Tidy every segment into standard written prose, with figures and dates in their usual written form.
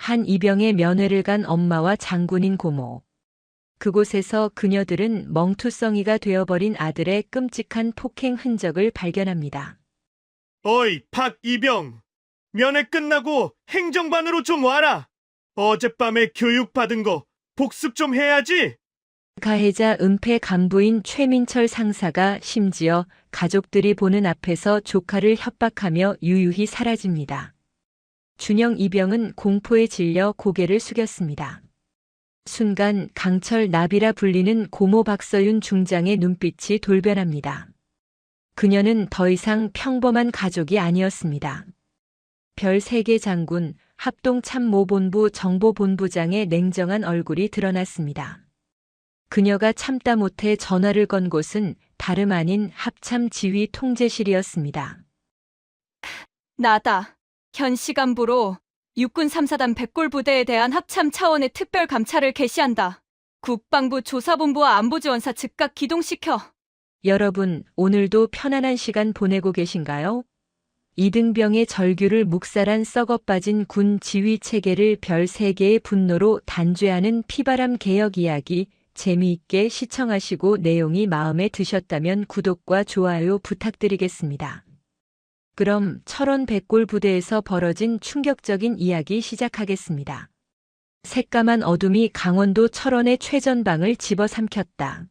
한 이병의 면회를 간 엄마와 장군인 고모. 그곳에서 그녀들은 멍투성이가 되어버린 아들의 끔찍한 폭행 흔적을 발견합니다. 어이, 박이병. 면회 끝나고 행정반으로 좀 와라. 어젯밤에 교육받은 거 복습 좀 해야지. 가해자 은폐 간부인 최민철 상사가 심지어 가족들이 보는 앞에서 조카를 협박하며 유유히 사라집니다. 준영 이병은 공포에 질려 고개를 숙였습니다. 순간 강철 나비라 불리는 고모 박서윤 중장의 눈빛이 돌변합니다. 그녀는 더 이상 평범한 가족이 아니었습니다. 별 3개 장군, 합동참모본부 정보본부장의 냉정한 얼굴이 드러났습니다. 그녀가 참다 못해 전화를 건 곳은 다름 아닌 합참지휘 통제실이었습니다. 나다. 현 시간부로 육군 3사단 백골부대에 대한 합참 차원의 특별 감찰을 개시한다. 국방부 조사본부와 안보지원사 즉각 기동시켜. 여러분, 오늘도 편안한 시간 보내고 계신가요? 이등병의 절규를 묵살한 썩어빠진 군 지휘 체계를 별 3개의 분노로 단죄하는 피바람 개혁 이야기, 재미있게 시청하시고 내용이 마음에 드셨다면 구독과 좋아요 부탁드리겠습니다. 그럼 철원 백골 부대에서 벌어진 충격적인 이야기 시작하겠습니다. 새까만 어둠이 강원도 철원의 최전방을 집어삼켰다.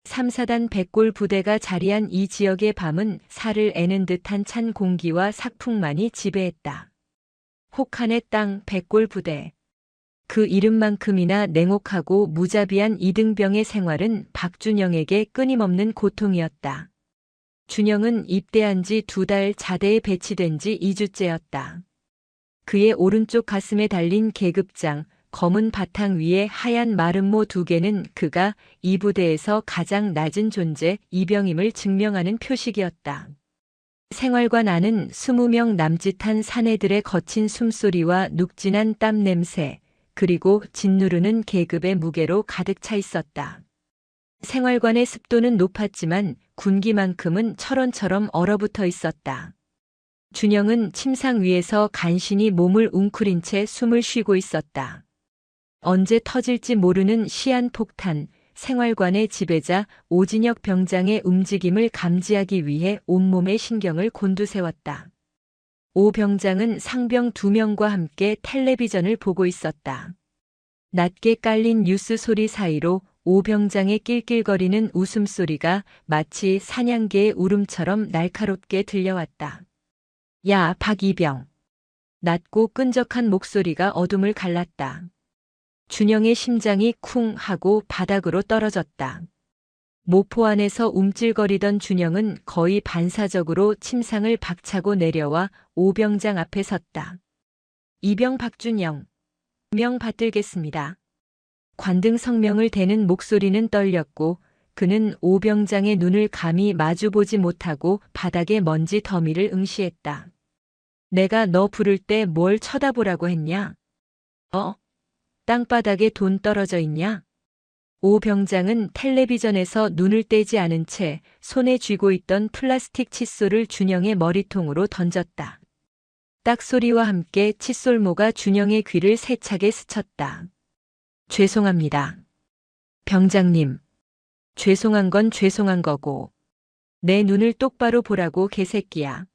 3사단 백골 부대가 자리한 이 지역의 밤은 살을 애는 듯한 찬 공기와 삭풍만이 지배했다. 혹한의 땅 백골 부대. 그 이름만큼이나 냉혹하고 무자비한 이등병의 생활은 박준영에게 끊임없는 고통이었다. 준영은 입대한 지 2달, 자대에 배치된 지 2주째였다. 그의 오른쪽 가슴에 달린 계급장, 검은 바탕 위에 하얀 마름모 2개는 그가 이 부대에서 가장 낮은 존재, 이병임을 증명하는 표식이었다. 생활관 안은 20명 남짓한 사내들의 거친 숨소리와 눅진한 땀 냄새, 그리고 짓누르는 계급의 무게로 가득 차 있었다. 생활관의 습도는 높았지만 군기만큼은 철원처럼 얼어붙어 있었다. 준영은 침상 위에서 간신히 몸을 웅크린 채 숨을 쉬고 있었다. 언제 터질지 모르는 시한폭탄, 생활관의 지배자 오진혁 병장의 움직임을 감지하기 위해 온몸의 신경을 곤두세웠다. 오 병장은 상병 2명과 함께 텔레비전을 보고 있었다. 낮게 깔린 뉴스 소리 사이로 오 병장의 낄낄거리는 웃음소리가 마치 사냥개의 울음처럼 날카롭게 들려왔다. 야, 박이병. 낮고 끈적한 목소리가 어둠을 갈랐다. 준영의 심장이 쿵 하고 바닥으로 떨어졌다. 모포 안에서 움찔거리던 준영은 거의 반사적으로 침상을 박차고 내려와 오병장 앞에 섰다. 이병 박준영. 명 받들겠습니다. 관등 성명을 대는 목소리는 떨렸고 그는 오병장의 눈을 감히 마주보지 못하고 바닥에 먼지 더미를 응시했다. 내가 너 부를 때 뭘 쳐다보라고 했냐? 땅바닥에 돈 떨어져 있냐? 오 병장은 텔레비전에서 눈을 떼지 않은 채 손에 쥐고 있던 플라스틱 칫솔을 준영의 머리통으로 던졌다. 딱 소리와 함께 칫솔모가 준영의 귀를 세차게 스쳤다. 죄송합니다. 병장님. 죄송한 건 죄송한 거고. 내 눈을 똑바로 보라고 개새끼야.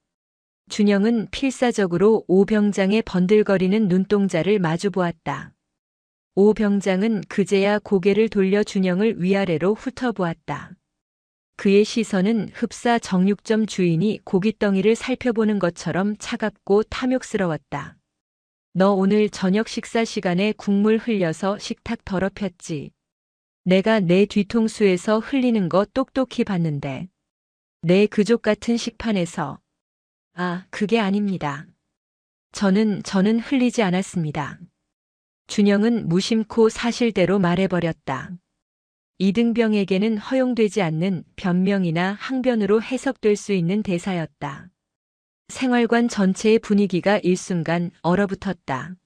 준영은 필사적으로 오 병장의 번들거리는 눈동자를 마주보았다. 오 병장은 그제야 고개를 돌려 준영을 위아래로 훑어보았다. 그의 시선은 흡사 정육점 주인이 고깃덩이를 살펴보는 것처럼 차갑고 탐욕스러웠다. 너 오늘 저녁 식사 시간에 국물 흘려서 식탁 더럽혔지. 내가 내 뒤통수에서 흘리는 거 똑똑히 봤는데. 내 그족 같은 식판에서. 그게 아닙니다. 저는 흘리지 않았습니다. 준영은 무심코 사실대로 말해버렸다. 이등병에게는 허용되지 않는 변명이나 항변으로 해석될 수 있는 대사였다. 생활관 전체의 분위기가 일순간 얼어붙었다.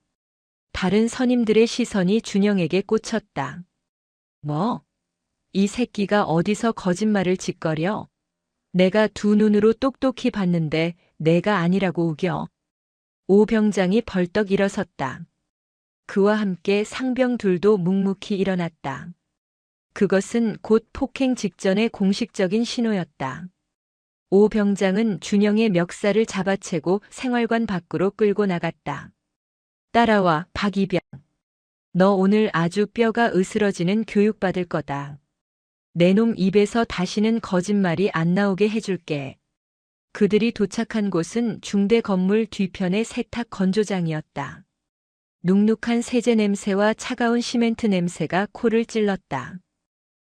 다른 선임들의 시선이 준영에게 꽂혔다. 뭐? 이 새끼가 어디서 거짓말을 짓거려? 내가 두 눈으로 똑똑히 봤는데 내가 아니라고 우겨. 오 병장이 벌떡 일어섰다. 그와 함께 상병 둘도 묵묵히 일어났다. 그것은 곧 폭행 직전의 공식적인 신호였다. 오 병장은 준영의 멱살을 잡아채고 생활관 밖으로 끌고 나갔다. 따라와, 박이병. 너 오늘 아주 뼈가 으스러지는 교육받을 거다. 내 놈 입에서 다시는 거짓말이 안 나오게 해줄게. 그들이 도착한 곳은 중대 건물 뒤편의 세탁 건조장이었다. 눅눅한 세제 냄새와 차가운 시멘트 냄새가 코를 찔렀다.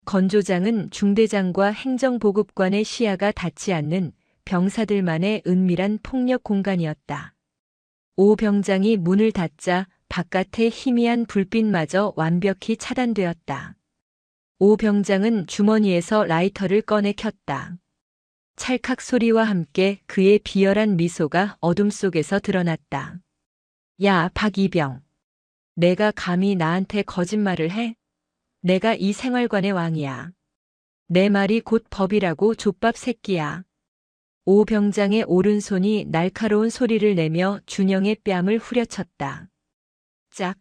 건조장은 중대장과 행정보급관의 시야가 닿지 않는 병사들만의 은밀한 폭력 공간이었다. 오 병장이 문을 닫자 바깥의 희미한 불빛마저 완벽히 차단되었다. 오 병장은 주머니에서 라이터를 꺼내 켰다. 찰칵 소리와 함께 그의 비열한 미소가 어둠 속에서 드러났다. 야, 박이병. 내가 감히 나한테 거짓말을 해? 내가 이 생활관의 왕이야. 내 말이 곧 법이라고, 족밥 새끼야. 오 병장의 오른손이 날카로운 소리를 내며 준영의 뺨을 후려쳤다. 짝.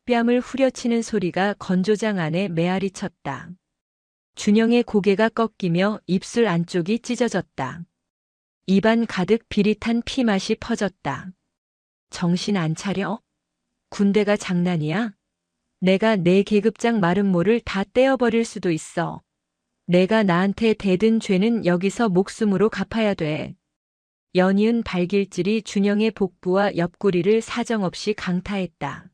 뺨을 후려치는 소리가 건조장 안에 메아리 쳤다. 준영의 고개가 꺾이며 입술 안쪽이 찢어졌다. 입안 가득 비릿한 피맛이 퍼졌다. 정신 안 차려? 군대가 장난이야? 내가 내 계급장 마른 모를 다 떼어버릴 수도 있어. 내가 나한테 대든 죄는 여기서 목숨으로 갚아야 돼. 연이은 발길질이 준영의 복부와 옆구리를 사정없이 강타했다.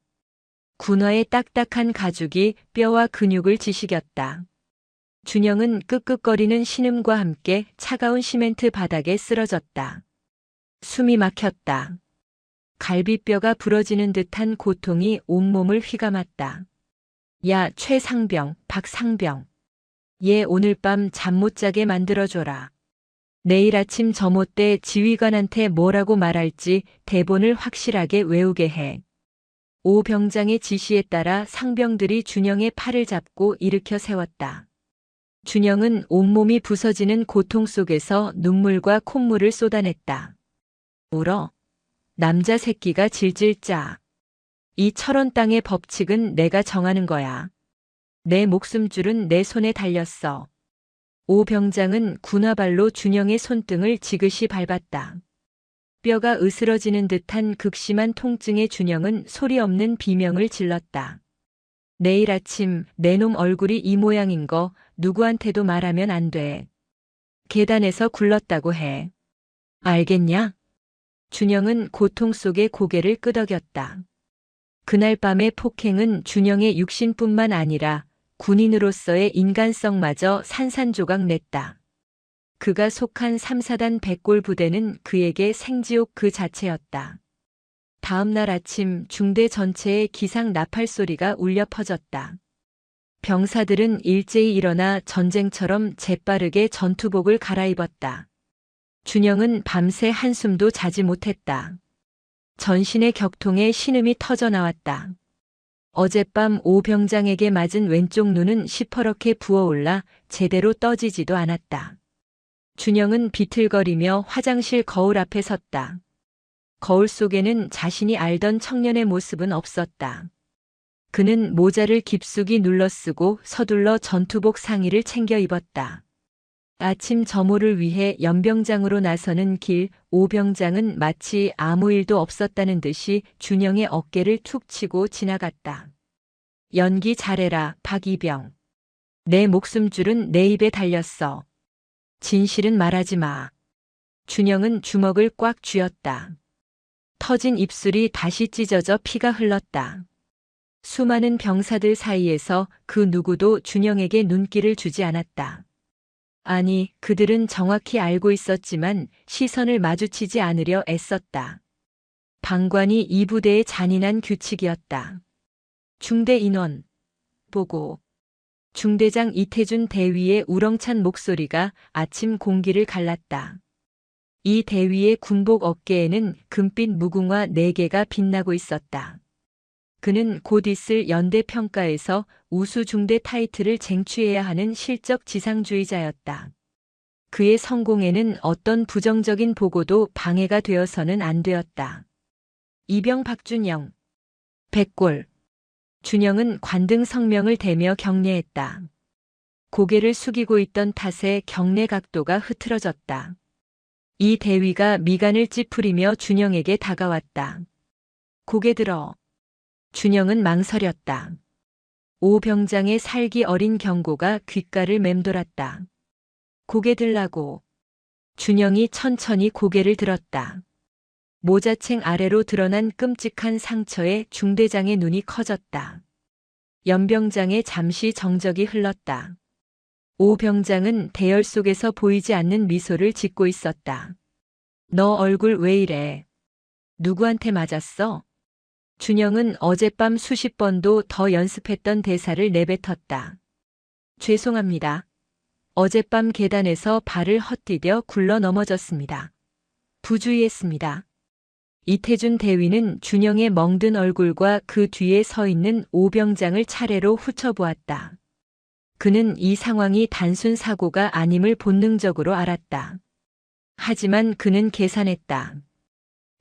군화의 딱딱한 가죽이 뼈와 근육을 지식였다. 준영은 끄끄거리는 신음과 함께 차가운 시멘트 바닥에 쓰러졌다. 숨이 막혔다. 갈비뼈가 부러지는 듯한 고통이 온몸을 휘감았다. 야, 최상병, 박상병. 얘 오늘 밤 잠 못 자게 만들어줘라. 내일 아침 점호 때 지휘관한테 뭐라고 말할지 대본을 확실하게 외우게 해. 오 병장의 지시에 따라 상병들이 준영의 팔을 잡고 일으켜 세웠다. 준영은 온몸이 부서지는 고통 속에서 눈물과 콧물을 쏟아냈다. 울어. 남자 새끼가 질질 짜. 이 철원 땅의 법칙은 내가 정하는 거야. 내 목숨줄은 내 손에 달렸어. 오 병장은 군화발로 준영의 손등을 지그시 밟았다. 뼈가 으스러지는 듯한 극심한 통증에 준영은 소리 없는 비명을 질렀다. 내일 아침 내 놈 얼굴이 이 모양인 거 누구한테도 말하면 안 돼. 계단에서 굴렀다고 해. 알겠냐? 준영은 고통 속에 고개를 끄덕였다. 그날 밤의 폭행은 준영의 육신뿐만 아니라 군인으로서의 인간성마저 산산조각 냈다. 그가 속한 3사단 백골 부대는 그에게 생지옥 그 자체였다. 다음 날 아침 중대 전체에 기상 나팔 소리가 울려 퍼졌다. 병사들은 일제히 일어나 전쟁처럼 재빠르게 전투복을 갈아입었다. 준영은 밤새 한숨도 자지 못했다. 전신의 격통에 신음이 터져 나왔다. 어젯밤 오 병장에게 맞은 왼쪽 눈은 시퍼렇게 부어올라 제대로 떠지지도 않았다. 준영은 비틀거리며 화장실 거울 앞에 섰다. 거울 속에는 자신이 알던 청년의 모습은 없었다. 그는 모자를 깊숙이 눌러쓰고 서둘러 전투복 상의를 챙겨 입었다. 아침 점호를 위해 연병장으로 나서는 길, 오 병장은 마치 아무 일도 없었다는 듯이 준영의 어깨를 툭 치고 지나갔다. 연기 잘해라, 박이병. 내 목숨줄은 내 입에 달렸어. 진실은 말하지 마. 준영은 주먹을 꽉 쥐었다. 터진 입술이 다시 찢어져 피가 흘렀다. 수많은 병사들 사이에서 그 누구도 준영에게 눈길을 주지 않았다. 아니, 그들은 정확히 알고 있었지만 시선을 마주치지 않으려 애썼다. 방관이 이 부대의 잔인한 규칙이었다. 중대 인원 보고. 중대장 이태준 대위의 우렁찬 목소리가 아침 공기를 갈랐다. 이 대위의 군복 어깨에는 금빛 무궁화 4개가 빛나고 있었다. 그는 곧 있을 연대평가에서 우수 중대 타이틀을 쟁취해야 하는 실적 지상주의자였다. 그의 성공에는 어떤 부정적인 보고도 방해가 되어서는 안 되었다. 이병 박준영. 백골. 준영은 관등 성명을 대며 경례했다. 고개를 숙이고 있던 탓에 경례 각도가 흐트러졌다. 이 대위가 미간을 찌푸리며 준영에게 다가왔다. 고개 들어. 준영은 망설였다. 오 병장의 살기 어린 경고가 귓가를 맴돌았다. 고개 들라고. 준영이 천천히 고개를 들었다. 모자챙 아래로 드러난 끔찍한 상처에 중대장의 눈이 커졌다. 연병장에 잠시 정적이 흘렀다. 오 병장은 대열 속에서 보이지 않는 미소를 짓고 있었다. 너 얼굴 왜 이래? 누구한테 맞았어? 준영은 어젯밤 수십 번도 더 연습했던 대사를 내뱉었다. 죄송합니다. 어젯밤 계단에서 발을 헛디뎌 굴러 넘어졌습니다. 부주의했습니다. 이태준 대위는 준영의 멍든 얼굴과 그 뒤에 서 있는 오 병장을 차례로 훑어보았다. 그는 이 상황이 단순 사고가 아님을 본능적으로 알았다. 하지만 그는 계산했다.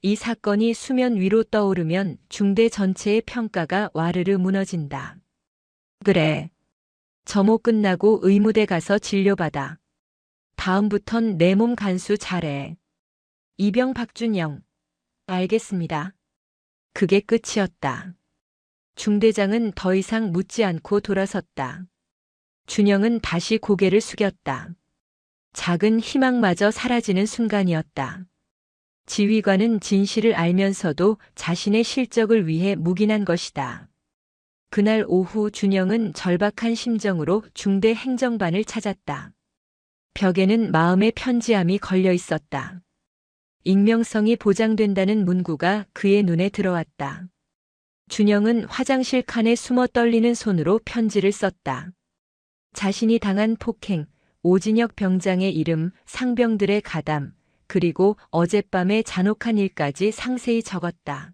이 사건이 수면 위로 떠오르면 중대 전체의 평가가 와르르 무너진다. 그래. 점호 끝나고 의무대 가서 진료받아. 다음부턴 내 몸 간수 잘해. 이병 박준영. 알겠습니다. 그게 끝이었다. 중대장은 더 이상 묻지 않고 돌아섰다. 준영은 다시 고개를 숙였다. 작은 희망마저 사라지는 순간이었다. 지휘관은 진실을 알면서도 자신의 실적을 위해 묵인한 것이다. 그날 오후 준영은 절박한 심정으로 중대 행정반을 찾았다. 벽에는 마음의 편지함이 걸려 있었다. 익명성이 보장된다는 문구가 그의 눈에 들어왔다. 준영은 화장실 칸에 숨어 떨리는 손으로 편지를 썼다. 자신이 당한 폭행, 오진혁 병장의 이름, 상병들의 가담, 그리고 어젯밤의 잔혹한 일까지 상세히 적었다.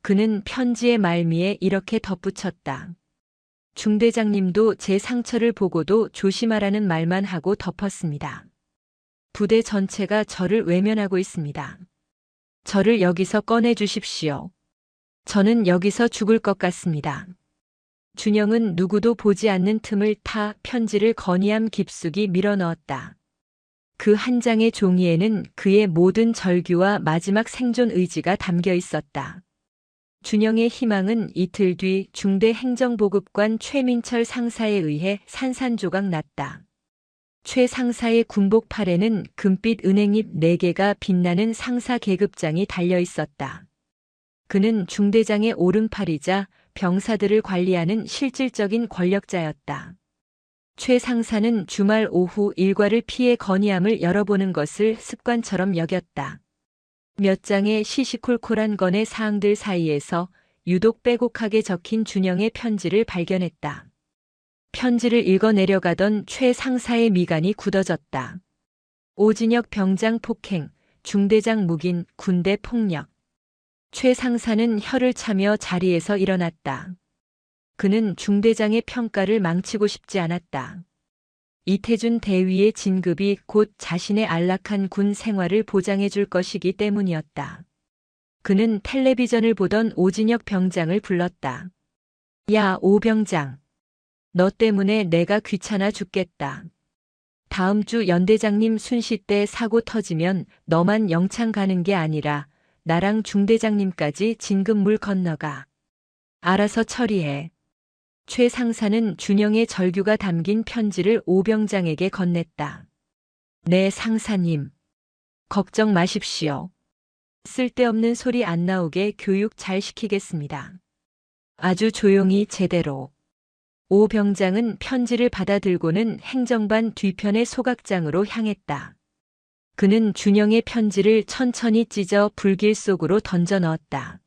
그는 편지의 말미에 이렇게 덧붙였다. 중대장님도 제 상처를 보고도 조심하라는 말만 하고 덮었습니다. 부대 전체가 저를 외면하고 있습니다. 저를 여기서 꺼내 주십시오. 저는 여기서 죽을 것 같습니다. 준영은 누구도 보지 않는 틈을 타 편지를 건의함 깊숙이 밀어넣었다. 그 한 장의 종이에는 그의 모든 절규와 마지막 생존 의지가 담겨 있었다. 준영의 희망은 이틀 뒤 중대 행정보급관 최민철 상사에 의해 산산조각 났다. 최 상사의 군복 팔에는 금빛 은행잎 4개가 빛나는 상사 계급장이 달려 있었다. 그는 중대장의 오른팔이자 병사들을 관리하는 실질적인 권력자였다. 최 상사는 주말 오후 일과를 피해 건의함을 열어보는 것을 습관처럼 여겼다. 몇 장의 시시콜콜한 건의 사항들 사이에서 유독 빼곡하게 적힌 준영의 편지를 발견했다. 편지를 읽어 내려가던 최 상사의 미간이 굳어졌다. 오진혁 병장 폭행, 중대장 묵인, 군대 폭력. 최 상사는 혀를 차며 자리에서 일어났다. 그는 중대장의 평가를 망치고 싶지 않았다. 이태준 대위의 진급이 곧 자신의 안락한 군 생활을 보장해 줄 것이기 때문이었다. 그는 텔레비전을 보던 오진혁 병장을 불렀다. 야, 오 병장. 너 때문에 내가 귀찮아 죽겠다. 다음 주 연대장님 순시 때 사고 터지면 너만 영창 가는 게 아니라 나랑 중대장님까지 진급물 건너가. 알아서 처리해. 최 상사는 준영의 절규가 담긴 편지를 오 병장에게 건넸다. 네, 상사님. 걱정 마십시오. 쓸데없는 소리 안 나오게 교육 잘 시키겠습니다. 아주 조용히 제대로. 오 병장은 편지를 받아들고는 행정반 뒤편의 소각장으로 향했다. 그는 준영의 편지를 천천히 찢어 불길 속으로 던져 넣었다.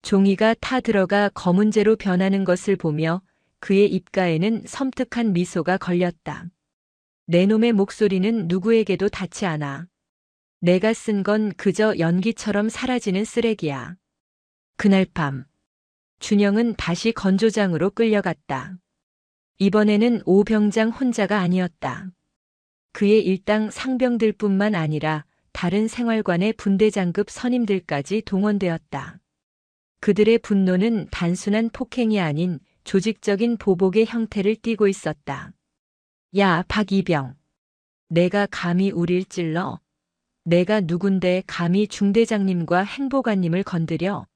종이가 타 들어가 검은재로 변하는 것을 보며 그의 입가에는 섬뜩한 미소가 걸렸다. 내 놈의 목소리는 누구에게도 닿지 않아. 내가 쓴 건 그저 연기처럼 사라지는 쓰레기야. 그날 밤, 준영은 다시 건조장으로 끌려갔다. 이번에는 오 병장 혼자가 아니었다. 그의 일당 상병들뿐만 아니라 다른 생활관의 분대장급 선임들까지 동원되었다. 그들의 분노는 단순한 폭행이 아닌 조직적인 보복의 형태를 띠고 있었다. 야, 박이병. 내가 감히 우릴 찔러? 내가 누군데 감히 중대장님과 행보관님을 건드려?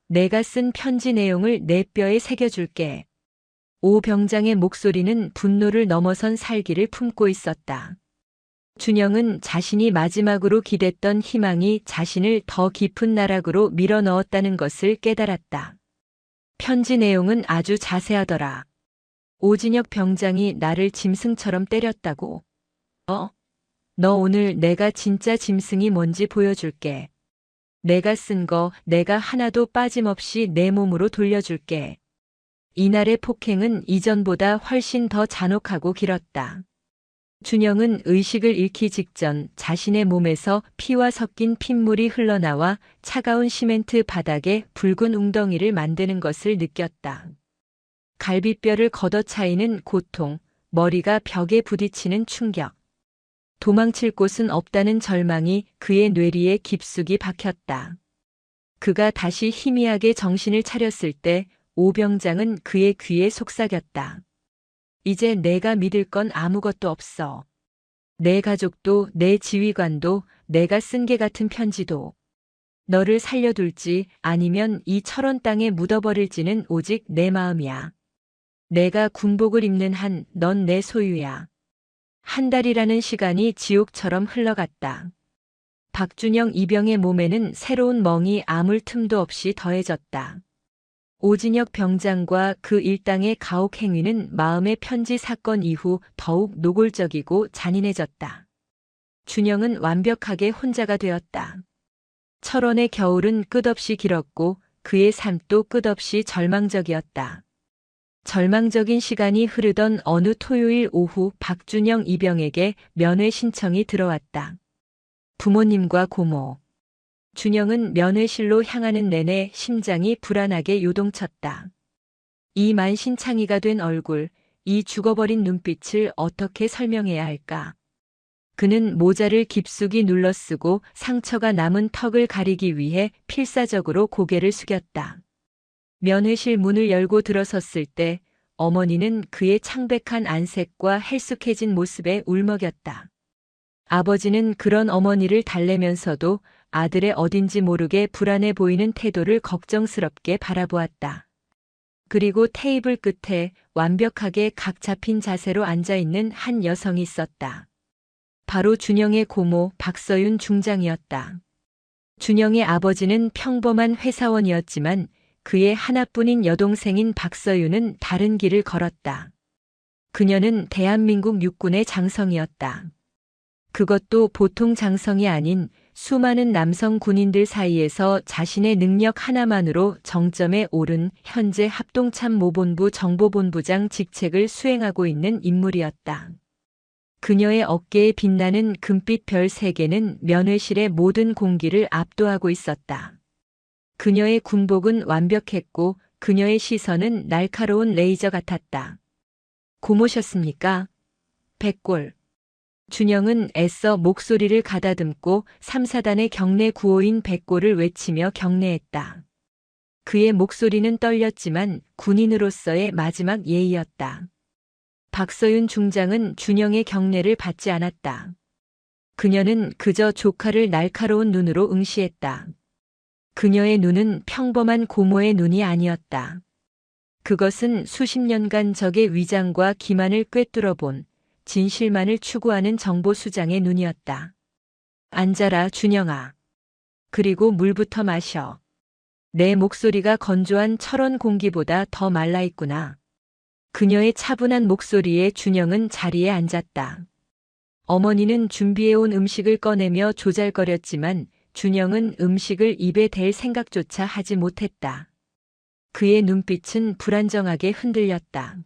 내가 쓴 편지 내용을 내 뼈에 새겨줄게. 오 병장의 목소리는 분노를 넘어선 살기를 품고 있었다. 준영은 자신이 마지막으로 기댔던 희망이 자신을 더 깊은 나락으로 밀어넣었다는 것을 깨달았다. 편지 내용은 아주 자세하더라. 오진혁 병장이 나를 짐승처럼 때렸다고. 너 오늘 내가 진짜 짐승이 뭔지 보여줄게. 내가 쓴 거 내가 하나도 빠짐없이 내 몸으로 돌려줄게. 이날의 폭행은 이전보다 훨씬 더 잔혹하고 길었다. 준영은 의식을 잃기 직전 자신의 몸에서 피와 섞인 핏물이 흘러나와 차가운 시멘트 바닥에 붉은 웅덩이를 만드는 것을 느꼈다. 갈비뼈를 걷어차이는 고통, 머리가 벽에 부딪히는 충격. 도망칠 곳은 없다는 절망이 그의 뇌리에 깊숙이 박혔다. 그가 다시 희미하게 정신을 차렸을 때 오 병장은 그의 귀에 속삭였다. 이제 내가 믿을 건 아무것도 없어. 내 가족도 내 지휘관도 내가 쓴 개 같은 편지도. 너를 살려둘지 아니면 이 철원 땅에 묻어버릴지는 오직 내 마음이야. 내가 군복을 입는 한 넌 내 소유야. 한 달이라는 시간이 지옥처럼 흘러갔다. 박준영 이병의 몸에는 새로운 멍이 아물 틈도 없이 더해졌다. 오진혁 병장과 그 일당의 가혹 행위는 마음의 편지 사건 이후 더욱 노골적이고 잔인해졌다. 준영은 완벽하게 혼자가 되었다. 철원의 겨울은 끝없이 길었고 그의 삶도 끝없이 절망적이었다. 절망적인 시간이 흐르던 어느 토요일 오후 박준영 이병에게 면회 신청이 들어왔다. 부모님과 고모. 준영은 면회실로 향하는 내내 심장이 불안하게 요동쳤다. 이 만신창이가 된 얼굴, 이 죽어버린 눈빛을 어떻게 설명해야 할까? 그는 모자를 깊숙이 눌러쓰고 상처가 남은 턱을 가리기 위해 필사적으로 고개를 숙였다. 면회실 문을 열고 들어섰을 때 어머니는 그의 창백한 안색과 헬쑥해진 모습에 울먹였다. 아버지는 그런 어머니를 달래면서도 아들의 어딘지 모르게 불안해 보이는 태도를 걱정스럽게 바라보았다. 그리고 테이블 끝에 완벽하게 각 잡힌 자세로 앉아있는 한 여성이 있었다. 바로 준영의 고모 박서윤 중장이었다. 준영의 아버지는 평범한 회사원이었지만 그의 하나뿐인 여동생인 박서윤은 다른 길을 걸었다. 그녀는 대한민국 육군의 장성이었다. 그것도 보통 장성이 아닌 수많은 남성 군인들 사이에서 자신의 능력 하나만으로 정점에 오른 현재 합동참모본부 정보본부장 직책을 수행하고 있는 인물이었다. 그녀의 어깨에 빛나는 금빛 별 3개는 면회실의 모든 공기를 압도하고 있었다. 그녀의 군복은 완벽했고 그녀의 시선은 날카로운 레이저 같았다. 고모셨습니까? 백골. 준영은 애써 목소리를 가다듬고 3사단의 경내 구호인 백골을 외치며 경례했다. 그의 목소리는 떨렸지만 군인으로서의 마지막 예의였다. 박서윤 중장은 준영의 경례를 받지 않았다. 그녀는 그저 조카를 날카로운 눈으로 응시했다. 그녀의 눈은 평범한 고모의 눈이 아니었다. 그것은 수십 년간 적의 위장과 기만을 꿰뚫어본 진실만을 추구하는 정보수장의 눈이었다. 앉아라, 준영아. 그리고 물부터 마셔. 내 목소리가 건조한 철원 공기보다 더 말라있구나. 그녀의 차분한 목소리에 준영은 자리에 앉았다. 어머니는 준비해온 음식을 꺼내며 조잘거렸지만 준영은 음식을 입에 댈 생각조차 하지 못했다. 그의 눈빛은 불안정하게 흔들렸다.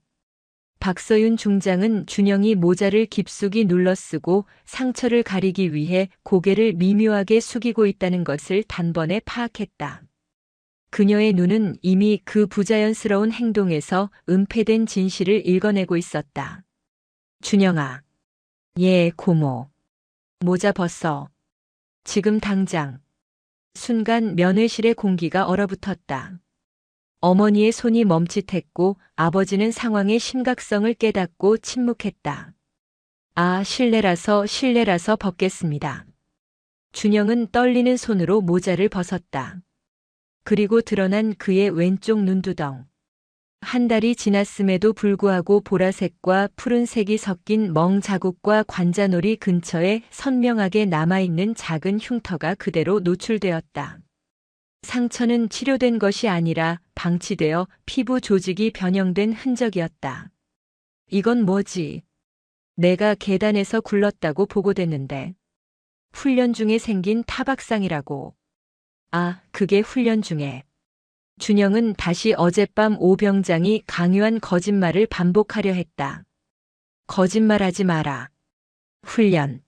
박서윤 중장은 준영이 모자를 깊숙이 눌러쓰고 상처를 가리기 위해 고개를 미묘하게 숙이고 있다는 것을 단번에 파악했다. 그녀의 눈은 이미 그 부자연스러운 행동에서 은폐된 진실을 읽어내고 있었다. 준영아. 예, 고모. 모자 벗어. 지금 당장. 순간 면회실의 공기가 얼어붙었다. 어머니의 손이 멈칫했고 아버지는 상황의 심각성을 깨닫고 침묵했다. 아, 실례라서 벗겠습니다. 준영은 떨리는 손으로 모자를 벗었다. 그리고 드러난 그의 왼쪽 눈두덩. 한 달이 지났음에도 불구하고 보라색과 푸른색이 섞인 멍 자국과 관자놀이 근처에 선명하게 남아있는 작은 흉터가 그대로 노출되었다. 상처는 치료된 것이 아니라 방치되어 피부 조직이 변형된 흔적이었다. 이건 뭐지? 내가 계단에서 굴렀다고 보고됐는데. 훈련 중에 생긴 타박상이라고. 아, 그게 훈련 중에. 준영은 다시 어젯밤 오 병장이 강요한 거짓말을 반복하려 했다. 거짓말하지 마라. 훈련.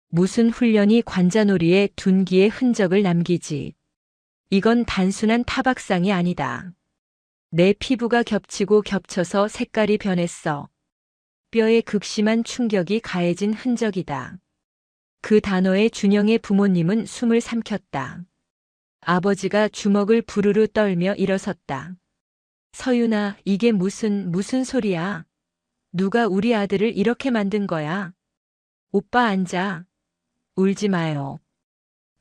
무슨 훈련이 관자놀이에 둔기의 흔적을 남기지. 이건 단순한 타박상이 아니다. 내 피부가 겹치고 겹쳐서 색깔이 변했어. 뼈에 극심한 충격이 가해진 흔적이다. 그 단어에 준영의 부모님은 숨을 삼켰다. 아버지가 주먹을 부르르 떨며 일어섰다. 서윤아, 이게 무슨 소리야? 누가 우리 아들을 이렇게 만든 거야? 오빠 앉아. 울지 마요.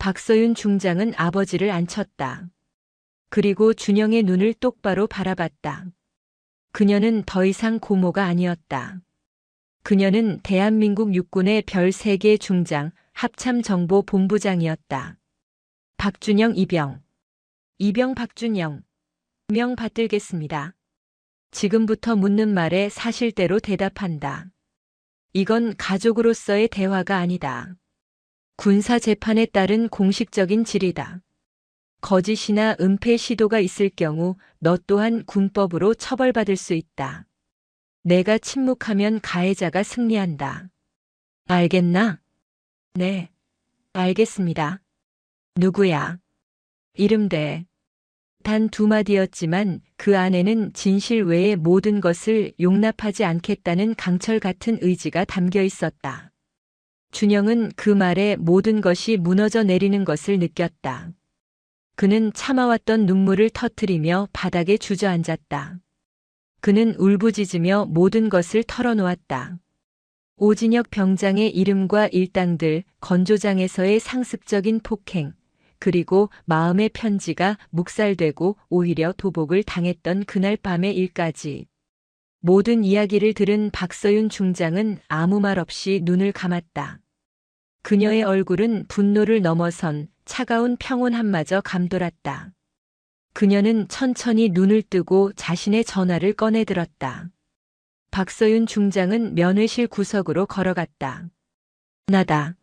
박서윤 중장은 아버지를 안쳤다. 그리고 준영의 눈을 똑바로 바라봤다. 그녀는 더 이상 고모가 아니었다. 그녀는 대한민국 육군의 별 3개 중장 합참정보본부장이었다. 박준영 이병. 이병 박준영. 명 받들겠습니다. 지금부터 묻는 말에 사실대로 대답한다. 이건 가족으로서의 대화가 아니다. 군사 재판에 따른 공식적인 질의다. 거짓이나 은폐 시도가 있을 경우 너 또한 군법으로 처벌받을 수 있다. 내가 침묵하면 가해자가 승리한다. 알겠나? 네, 알겠습니다. 누구야? 이름대. 단 2마디였지만 그 안에는 진실 외의 모든 것을 용납하지 않겠다는 강철 같은 의지가 담겨 있었다. 준영은 그 말에 모든 것이 무너져 내리는 것을 느꼈다. 그는 참아왔던 눈물을 터뜨리며 바닥에 주저앉았다. 그는 울부짖으며 모든 것을 털어놓았다. 오진혁 병장의 이름과 일당들, 건조장에서의 상습적인 폭행, 그리고 마음의 편지가 묵살되고 오히려 도복을 당했던 그날 밤의 일까지. 모든 이야기를 들은 박서윤 중장은 아무 말 없이 눈을 감았다. 그녀의 얼굴은 분노를 넘어선 차가운 평온함마저 감돌았다. 그녀는 천천히 눈을 뜨고 자신의 전화를 꺼내들었다. 박서윤 중장은 면회실 구석으로 걸어갔다. 나다.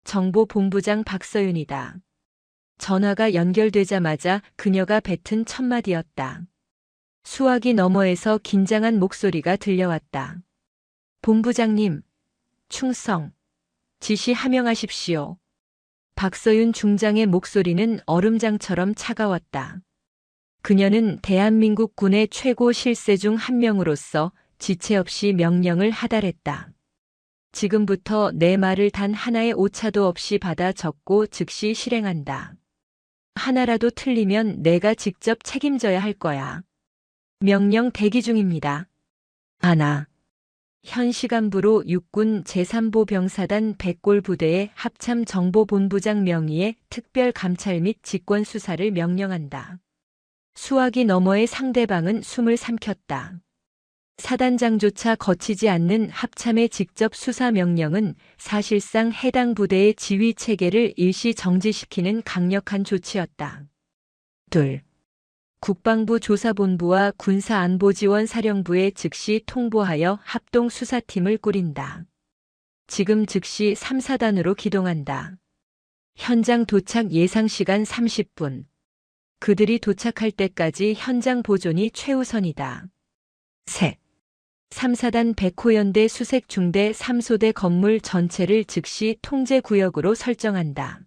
정보본부장 박서윤이다. 전화가 연결되자마자 그녀가 뱉은 첫 마디였다. 수화기 너머에서 긴장한 목소리가 들려왔다. 본부장님, 충성, 지시 하명하십시오. 박서윤 중장의 목소리는 얼음장처럼 차가웠다. 그녀는 대한민국 군의 최고 실세 중 한 명으로서 지체 없이 명령을 하달했다. 지금부터 내 말을 단 하나의 오차도 없이 받아 적고 즉시 실행한다. 하나라도 틀리면 내가 직접 책임져야 할 거야. 명령 대기 중입니다. 하나. 현 시간부로 육군 제3보 병사단 백골 부대의 합참정보본부장 명의의 특별감찰 및 직권수사를 명령한다. 수화기 너머의 상대방은 숨을 삼켰다. 사단장조차 거치지 않는 합참의 직접 수사 명령은 사실상 해당 부대의 지휘 체계를 일시 정지시키는 강력한 조치였다. 2. 국방부 조사본부와 군사안보지원사령부에 즉시 통보하여 합동수사팀을 꾸린다. 지금 즉시 3사단으로 기동한다. 현장 도착 예상시간 30분. 그들이 도착할 때까지 현장 보존이 최우선이다. 셋. 3사단 백호연대 수색중대 3소대 건물 전체를 즉시 통제구역으로 설정한다.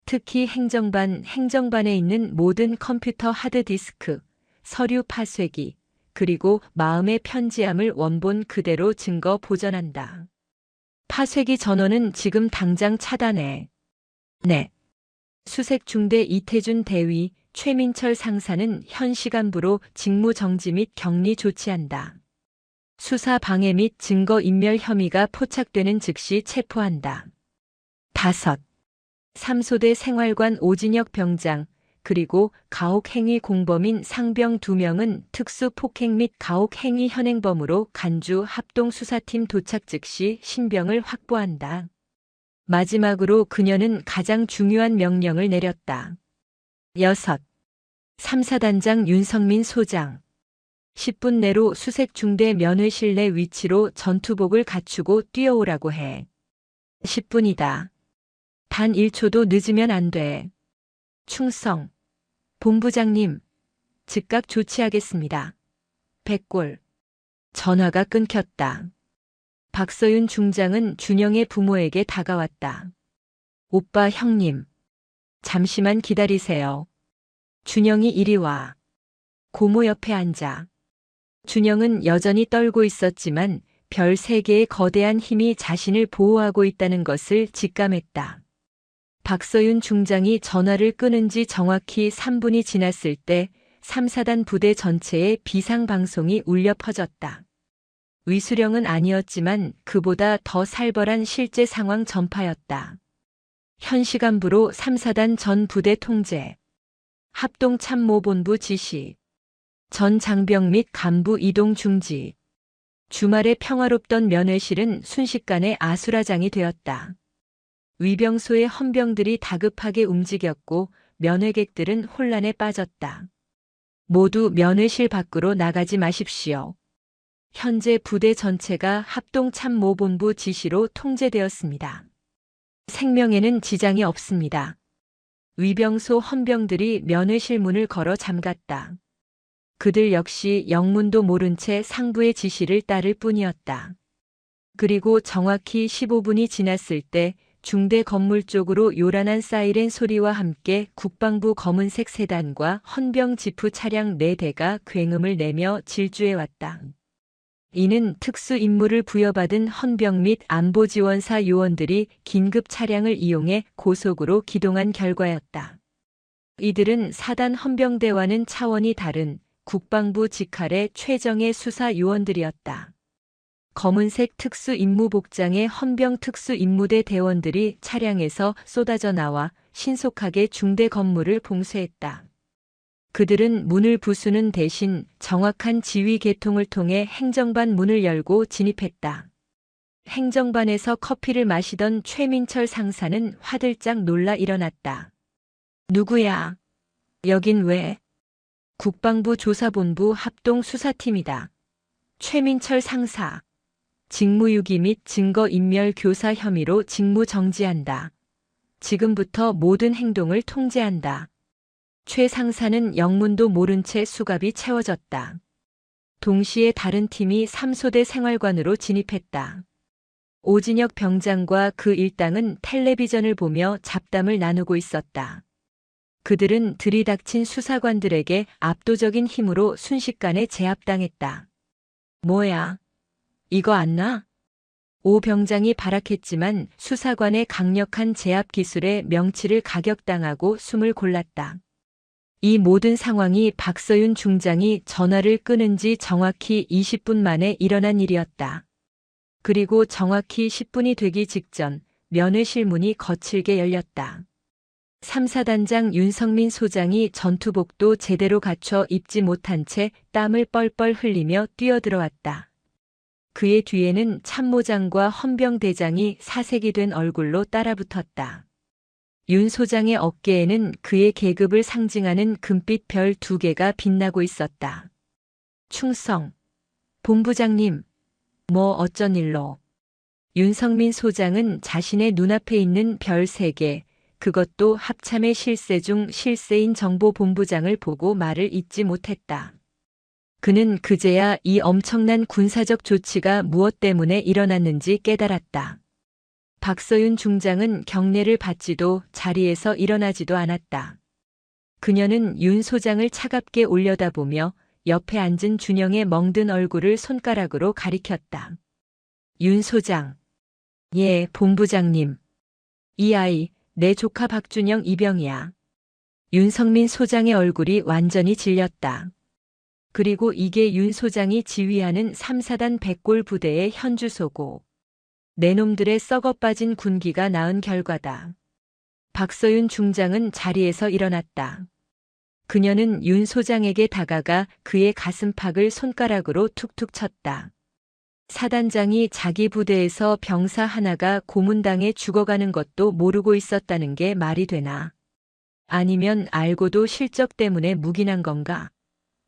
특히 행정반에 있는 모든 컴퓨터 하드디스크, 서류 파쇄기, 그리고 마음의 편지함을 원본 그대로 증거 보존한다. 파쇄기 전원은 지금 당장 차단해. 네. 수색중대 이태준 대위, 최민철 상사는 현 시간부로 직무 정지 및 격리 조치한다. 수사 방해 및 증거 인멸 혐의가 포착되는 즉시 체포한다. 5. 삼소대 생활관 오진혁 병장 그리고 가혹행위 공범인 상병 2명은 특수폭행 및 가혹행위 현행범으로 간주 합동수사팀 도착 즉시 신병을 확보한다. 마지막으로 그녀는 가장 중요한 명령을 내렸다. 6. 3사단장 윤성민 소장 10분 내로 수색중대 면회실 내 위치로 전투복을 갖추고 뛰어오라고 해. 10분이다. 단 1초도 늦으면 안 돼. 충성. 본부장님, 즉각 조치하겠습니다. 백골. 전화가 끊겼다. 박서윤 중장은 준영의 부모에게 다가왔다. 오빠 형님. 잠시만 기다리세요. 준영이 이리 와. 고모 옆에 앉아. 준영은 여전히 떨고 있었지만 별 3개의 거대한 힘이 자신을 보호하고 있다는 것을 직감했다. 박서윤 중장이 전화를 끊은 지 정확히 3분이 지났을 때 3사단 부대 전체에 비상방송이 울려 퍼졌다. 위수령은 아니었지만 그보다 더 살벌한 실제 상황 전파였다. 현 시간부로 3사단 전 부대 통제, 합동참모본부 지시, 전 장병 및 간부 이동 중지. 주말에 평화롭던 면회실은 순식간에 아수라장이 되었다. 위병소의 헌병들이 다급하게 움직였고 면회객들은 혼란에 빠졌다. 모두 면회실 밖으로 나가지 마십시오. 현재 부대 전체가 합동참모본부 지시로 통제되었습니다. 생명에는 지장이 없습니다. 위병소 헌병들이 면회실 문을 걸어 잠갔다. 그들 역시 영문도 모른 채 상부의 지시를 따를 뿐이었다. 그리고 정확히 15분이 지났을 때 중대 건물 쪽으로 요란한 사이렌 소리와 함께 국방부 검은색 세단과 헌병 지프 차량 4대가 굉음을 내며 질주해왔다. 이는 특수 임무를 부여받은 헌병 및 안보지원사 요원들이 긴급 차량을 이용해 고속으로 기동한 결과였다. 이들은 사단 헌병대와는 차원이 다른 국방부 직할의 최정예 수사 요원들이었다. 검은색 특수 임무 복장의 헌병 특수 임무대 대원들이 차량에서 쏟아져 나와 신속하게 중대 건물을 봉쇄했다. 그들은 문을 부수는 대신 정확한 지휘 계통을 통해 행정반 문을 열고 진입했다. 행정반에서 커피를 마시던 최민철 상사는 화들짝 놀라 일어났다. 누구야? 여긴 왜? 국방부 조사본부 합동수사팀이다. 최민철 상사. 직무유기 및 증거인멸 교사 혐의로 직무 정지한다. 지금부터 모든 행동을 통제한다. 최 상사는 영문도 모른 채 수갑이 채워졌다. 동시에 다른 팀이 삼소대 생활관으로 진입했다. 오진혁 병장과 그 일당은 텔레비전을 보며 잡담을 나누고 있었다. 그들은 들이닥친 수사관들에게 압도적인 힘으로 순식간에 제압당했다. 뭐야? 이거 안 나? 오 병장이 발악했지만 수사관의 강력한 제압 기술에 명치를 가격당하고 숨을 골랐다. 이 모든 상황이 박서윤 중장이 전화를 끊은 지 정확히 20분 만에 일어난 일이었다. 그리고 정확히 10분이 되기 직전 면회실 문이 거칠게 열렸다. 3사단장 윤성민 소장이 전투복도 제대로 갖춰 입지 못한 채 땀을 뻘뻘 흘리며 뛰어들어왔다. 그의 뒤에는 참모장과 헌병대장이 사색이 된 얼굴로 따라붙었다. 윤 소장의 어깨에는 그의 계급을 상징하는 금빛 별 2개가 빛나고 있었다. 충성. 본부장님. 뭐 어쩐 일로. 윤성민 소장은 자신의 눈앞에 있는 별 3개, 그것도 합참의 실세 중 실세인 정보본부장을 보고 말을 잇지 못했다. 그는 그제야 이 엄청난 군사적 조치가 무엇 때문에 일어났는지 깨달았다. 박서윤 중장은 경례를 받지도 자리에서 일어나지도 않았다. 그녀는 윤 소장을 차갑게 올려다보며 옆에 앉은 준영의 멍든 얼굴을 손가락으로 가리켰다. 윤 소장. 예, 본부장님. 이 아이, 내 조카 박준영 이병이야. 윤성민 소장의 얼굴이 완전히 질렸다. 그리고 이게 윤 소장이 지휘하는 3사단 백골 부대의 현주소고 내 놈들의 썩어빠진 군기가 낳은 결과다. 박서윤 중장은 자리에서 일어났다. 그녀는 윤 소장에게 다가가 그의 가슴팍을 손가락으로 툭툭 쳤다. 사단장이 자기 부대에서 병사 하나가 고문당해 죽어가는 것도 모르고 있었다는 게 말이 되나? 아니면 알고도 실적 때문에 묵인한 건가?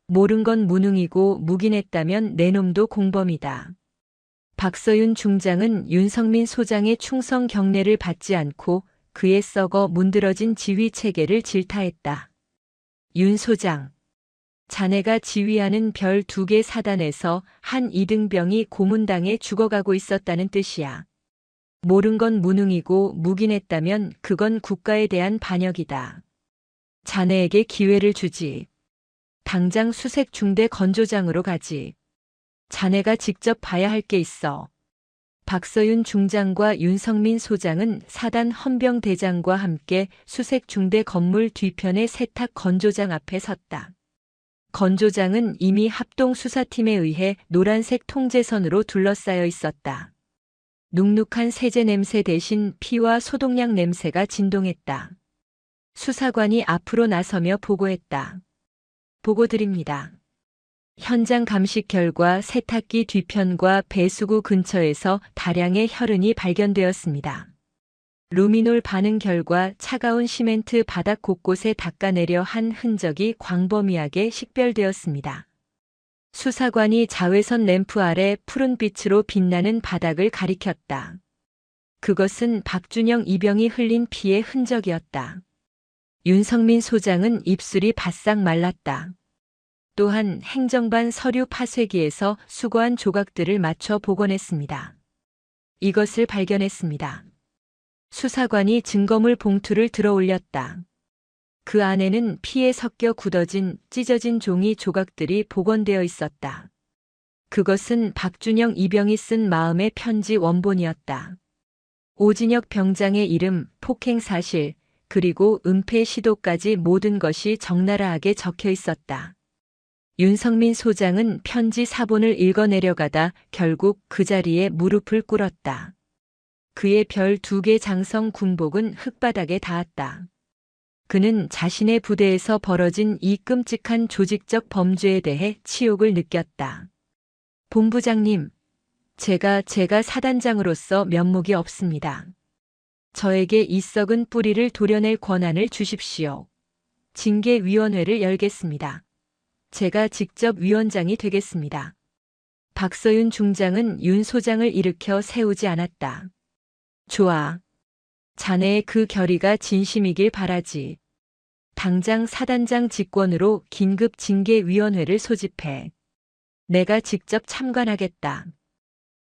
모른 건 무능이고 묵인했다면 내 놈도 공범이다. 박서윤 중장은 윤성민 소장의 충성 경례를 받지 않고 그의 썩어 문드러진 지휘 체계를 질타했다. 윤 소장, 자네가 지휘하는 별 2개 사단에서 한 이등병이 고문당해 죽어가고 있었다는 뜻이야. 모른 건 무능이고 묵인했다면 그건 국가에 대한 반역이다. 자네에게 기회를 주지. 당장 수색 중대 건조장으로 가지. 자네가 직접 봐야 할 게 있어. 박서윤 중장과 윤성민 소장은 사단 헌병대장과 함께 수색 중대 건물 뒤편의 세탁 건조장 앞에 섰다. 건조장은 이미 합동수사팀에 의해 노란색 통제선으로 둘러싸여 있었다. 눅눅한 세제 냄새 대신 피와 소독약 냄새가 진동했다. 수사관이 앞으로 나서며 보고했다. 보고 드립니다. 현장 감식 결과 세탁기 뒤편과 배수구 근처에서 다량의 혈흔이 발견되었습니다. 루미놀 반응 결과 차가운 시멘트 바닥 곳곳에 닦아내려 한 흔적이 광범위하게 식별되었습니다. 수사관이 자외선 램프 아래 푸른 빛으로 빛나는 바닥을 가리켰다. 그것은 박준영 이병이 흘린 피의 흔적이었다. 윤성민 소장은 입술이 바싹 말랐다. 또한 행정반 서류 파쇄기에서 수거한 조각들을 맞춰 복원했습니다. 이것을 발견했습니다. 수사관이 증거물 봉투를 들어 올렸다. 그 안에는 피에 섞여 굳어진 찢어진 종이 조각들이 복원되어 있었다. 그것은 박준영 이병이 쓴 마음의 편지 원본이었다. 오진혁 병장의 이름, 폭행 사실, 그리고 은폐 시도까지 모든 것이 적나라하게 적혀 있었다. 윤성민 소장은 편지 사본을 읽어내려가다 결국 그 자리에 무릎을 꿇었다. 그의 별 2개 장성 군복은 흙바닥에 닿았다. 그는 자신의 부대에서 벌어진 이 끔찍한 조직적 범죄에 대해 치욕을 느꼈다. 본부장님, 제가 사단장으로서 면목이 없습니다. 저에게 이 썩은 뿌리를 도려낼 권한을 주십시오. 징계위원회를 열겠습니다. 제가 직접 위원장이 되겠습니다. 박서윤 중장은 윤 소장을 일으켜 세우지 않았다. 좋아. 자네의 그 결의가 진심이길 바라지. 당장 사단장 직권으로 긴급 징계위원회를 소집해. 내가 직접 참관하겠다.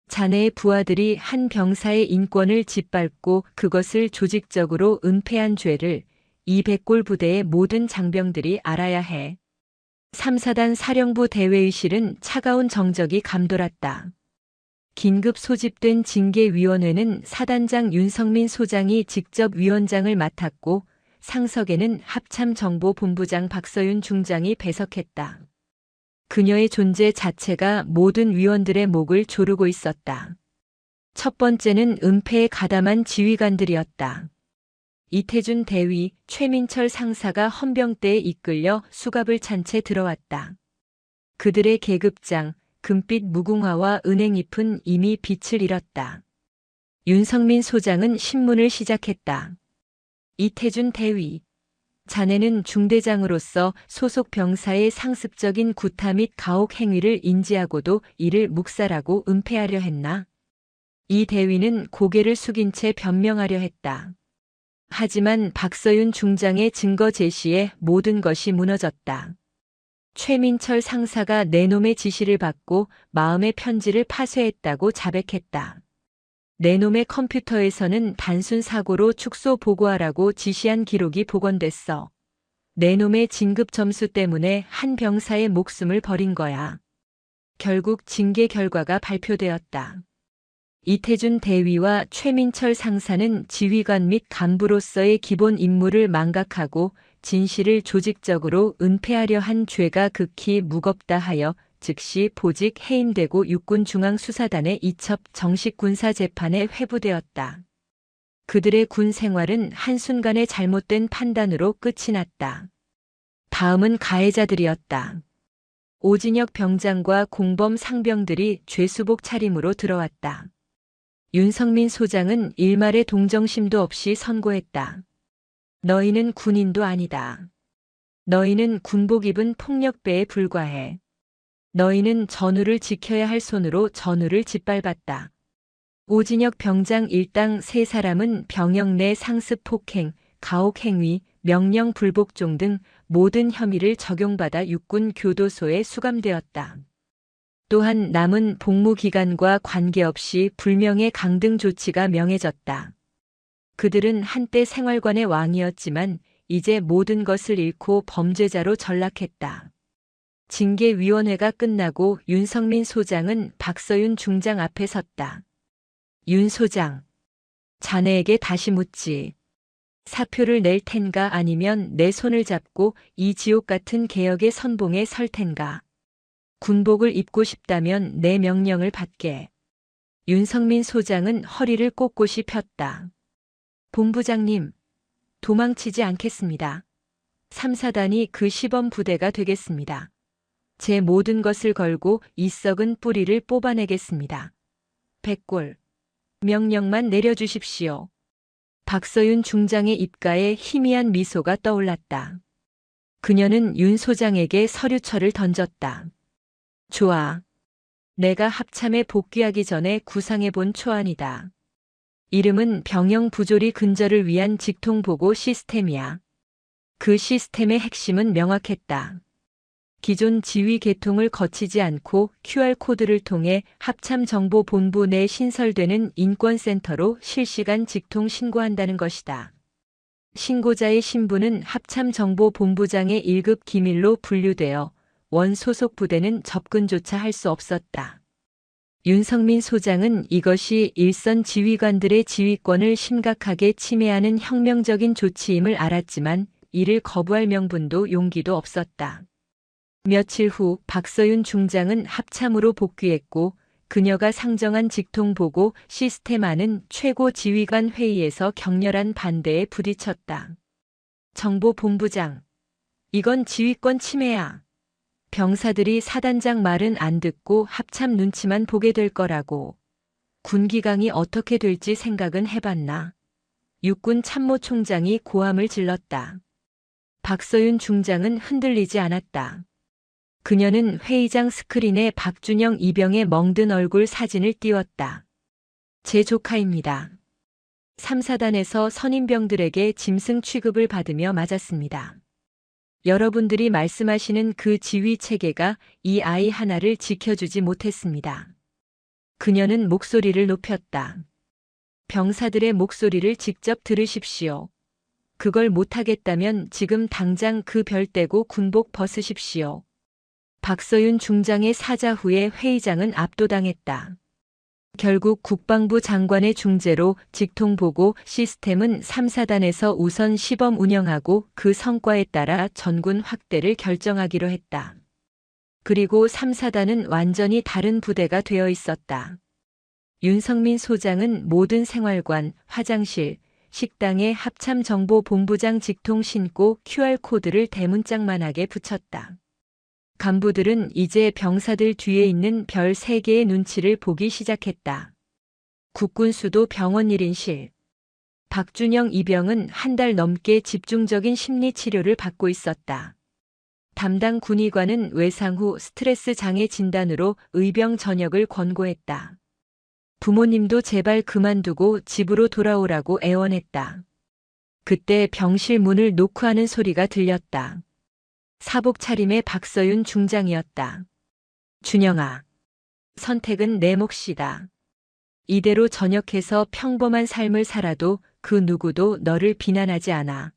자네의 부하들이 한 병사의 인권을 짓밟고 그것을 조직적으로 은폐한 죄를 이 백골 부대의 모든 장병들이 알아야 해. 3사단 사령부 대회의실은 차가운 정적이 감돌았다. 긴급 소집된 징계위원회는 사단장 윤성민 소장이 직접 위원장을 맡았고 상석에는 합참정보본부장 박서윤 중장이 배석했다. 그녀의 존재 자체가 모든 위원들의 목을 조르고 있었다. 첫 번째는 은폐에 가담한 지휘관들이었다. 이태준 대위, 최민철 상사가 헌병대에 이끌려 수갑을 찬 채 들어왔다. 그들의 계급장, 금빛 무궁화와 은행잎은 이미 빛을 잃었다. 윤성민 소장은 신문을 시작했다. 이태준 대위, 자네는 중대장으로서 소속 병사의 상습적인 구타 및 가혹 행위를 인지하고도 이를 묵살하고 은폐하려 했나? 이 대위는 고개를 숙인 채 변명하려 했다. 하지만 박서윤 중장의 증거 제시에 모든 것이 무너졌다. 최민철 상사가 내 놈의 지시를 받고 마음의 편지를 파쇄했다고 자백했다. 내 놈의 컴퓨터에서는 단순 사고로 축소 보고하라고 지시한 기록이 복원됐어. 내 놈의 진급 점수 때문에 한 병사의 목숨을 버린 거야. 결국 징계 결과가 발표되었다. 이태준 대위와 최민철 상사는 지휘관 및 간부로서의 기본 임무를 망각하고 진실을 조직적으로 은폐하려 한 죄가 극히 무겁다 하여 즉시 보직 해임되고 육군중앙수사단의 이첩 정식 군사재판에 회부되었다. 그들의 군 생활은 한순간의 잘못된 판단으로 끝이 났다. 다음은 가해자들이었다. 오진혁 병장과 공범 상병들이 죄수복 차림으로 들어왔다. 윤성민 소장은 일말의 동정심도 없이 선고했다. 너희는 군인도 아니다. 너희는 군복 입은 폭력배에 불과해. 너희는 전우를 지켜야 할 손으로 전우를 짓밟았다. 오진혁 병장 일당 3사람은 병역 내 상습 폭행, 가혹 행위, 명령 불복종 등 모든 혐의를 적용받아 육군 교도소에 수감되었다. 또한 남은 복무 기간과 관계없이 불명예 강등 조치가 명해졌다. 그들은 한때 생활관의 왕이었지만 이제 모든 것을 잃고 범죄자로 전락했다. 징계위원회가 끝나고 윤성민 소장은 박서윤 중장 앞에 섰다. 윤 소장, 자네에게 다시 묻지. 사표를 낼 텐가 아니면 내 손을 잡고 이 지옥 같은 개혁의 선봉에 설 텐가. 군복을 입고 싶다면 내 명령을 받게. 윤성민 소장은 허리를 꼿꼿이 폈다. 본부장님, 도망치지 않겠습니다. 3사단이 그 시범 부대가 되겠습니다. 제 모든 것을 걸고 이 썩은 뿌리를 뽑아내겠습니다. 백골, 명령만 내려주십시오. 박서윤 중장의 입가에 희미한 미소가 떠올랐다. 그녀는 윤 소장에게 서류철을 던졌다. 좋아. 내가 합참에 복귀하기 전에 구상해본 초안이다. 이름은 병영 부조리 근절을 위한 직통보고 시스템이야. 그 시스템의 핵심은 명확했다. 기존 지휘 계통을 거치지 않고 QR코드를 통해 합참정보본부 내 신설되는 인권센터로 실시간 직통 신고한다는 것이다. 신고자의 신분은 합참정보본부장의 1급 기밀로 분류되어 원 소속 부대는 접근조차 할 수 없었다. 윤성민 소장은 이것이 일선 지휘관들의 지휘권을 심각하게 침해하는 혁명적인 조치임을 알았지만 이를 거부할 명분도 용기도 없었다. 며칠 후 박서윤 중장은 합참으로 복귀했고 그녀가 상정한 직통보고 시스템 안은 최고 지휘관 회의에서 격렬한 반대에 부딪혔다. 정보본부장, 이건 지휘권 침해야. 병사들이 사단장 말은 안 듣고 합참 눈치만 보게 될 거라고. 군기강이 어떻게 될지 생각은 해봤나. 육군 참모총장이 고함을 질렀다. 박서윤 중장은 흔들리지 않았다. 그녀는 회의장 스크린에 박준영 이병의 멍든 얼굴 사진을 띄웠다. 제 조카입니다. 3사단에서 선임병들에게 짐승 취급을 받으며 맞았습니다. 여러분들이 말씀하시는 그 지휘 체계가 이 아이 하나를 지켜주지 못했습니다. 그녀는 목소리를 높였다. 병사들의 목소리를 직접 들으십시오. 그걸 못하겠다면 지금 당장 그 별 떼고 군복 벗으십시오. 박서윤 중장의 사자 후에 회의장은 압도당했다. 결국 국방부 장관의 중재로 직통보고 시스템은 3사단에서 우선 시범 운영하고 그 성과에 따라 전군 확대를 결정하기로 했다. 그리고 3사단은 완전히 다른 부대가 되어 있었다. 윤성민 소장은 모든 생활관, 화장실, 식당에 합참정보본부장 직통 신고 QR코드를 대문짝만하게 붙였다. 간부들은 이제 병사들 뒤에 있는 별 3개의 눈치를 보기 시작했다. 국군수도 병원 1인실. 박준영 이병은 한 달 넘게 집중적인 심리치료를 받고 있었다. 담당 군의관은 외상 후 스트레스 장애 진단으로 의병 전역을 권고했다. 부모님도 제발 그만두고 집으로 돌아오라고 애원했다. 그때 병실 문을 노크하는 소리가 들렸다. 사복 차림의 박서윤 중장이었다. 준영아, 선택은 내 몫이다. 이대로 전역해서 평범한 삶을 살아도 그 누구도 너를 비난하지 않아.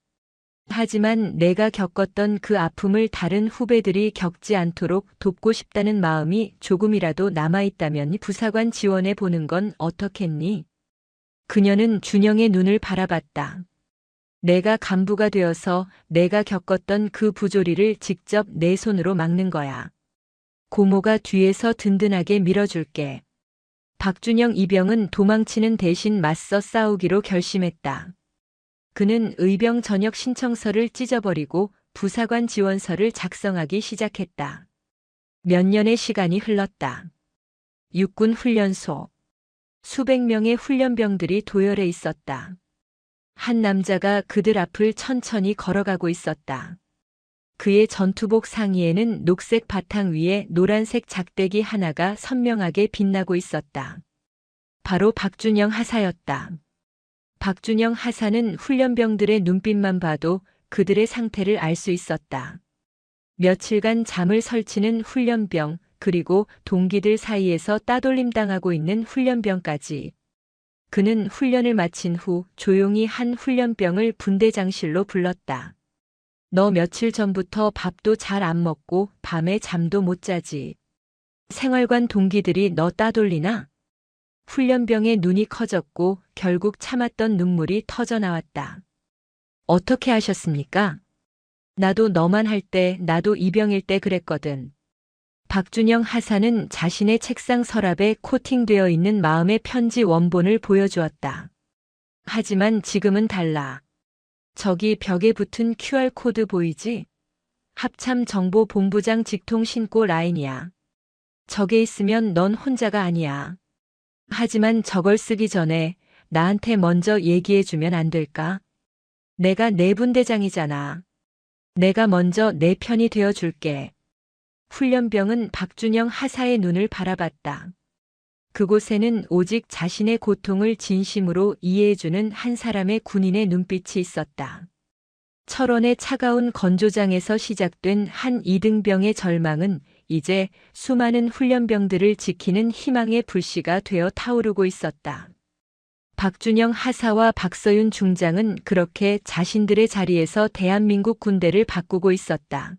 하지만 내가 겪었던 그 아픔을 다른 후배들이 겪지 않도록 돕고 싶다는 마음이 조금이라도 남아있다면 부사관 지원해 보는 건 어떻겠니? 그녀는 준영의 눈을 바라봤다. 내가 간부가 되어서 내가 겪었던 그 부조리를 직접 내 손으로 막는 거야. 고모가 뒤에서 든든하게 밀어줄게. 박준영 이병은 도망치는 대신 맞서 싸우기로 결심했다. 그는 의병 전역 신청서를 찢어버리고 부사관 지원서를 작성하기 시작했다. 몇 년의 시간이 흘렀다. 육군 훈련소. 수백 명의 훈련병들이 도열해 있었다. 한 남자가 그들 앞을 천천히 걸어가고 있었다. 그의 전투복 상의에는 녹색 바탕 위에 노란색 작대기 하나가 선명하게 빛나고 있었다. 바로 박준영 하사였다. 박준영 하사는 훈련병들의 눈빛만 봐도 그들의 상태를 알 수 있었다. 며칠간 잠을 설치는 훈련병, 그리고 동기들 사이에서 따돌림 당하고 있는 훈련병까지. 그는 훈련을 마친 후 조용히 한 훈련병을 분대장실로 불렀다. 너 며칠 전부터 밥도 잘 안 먹고 밤에 잠도 못 자지. 생활관 동기들이 너 따돌리나? 훈련병의 눈이 커졌고 결국 참았던 눈물이 터져 나왔다. 어떻게 하셨습니까? 나도 너만 할 때, 나도 이병일 때 그랬거든. 박준영 하사는 자신의 책상 서랍에 코팅되어 있는 마음의 편지 원본을 보여주었다. 하지만 지금은 달라. 저기 벽에 붙은 QR코드 보이지? 합참정보본부장 직통 신고 라인이야. 저게 있으면 넌 혼자가 아니야. 하지만 저걸 쓰기 전에 나한테 먼저 얘기해주면 안 될까? 내가 내 분대장이잖아. 내가 먼저 내 편이 되어줄게. 훈련병은 박준영 하사의 눈을 바라봤다. 그곳에는 오직 자신의 고통을 진심으로 이해해주는 한 사람의 군인의 눈빛이 있었다. 철원의 차가운 건조장에서 시작된 한 이등병의 절망은 이제 수많은 훈련병들을 지키는 희망의 불씨가 되어 타오르고 있었다. 박준영 하사와 박서윤 중장은 그렇게 자신들의 자리에서 대한민국 군대를 바꾸고 있었다.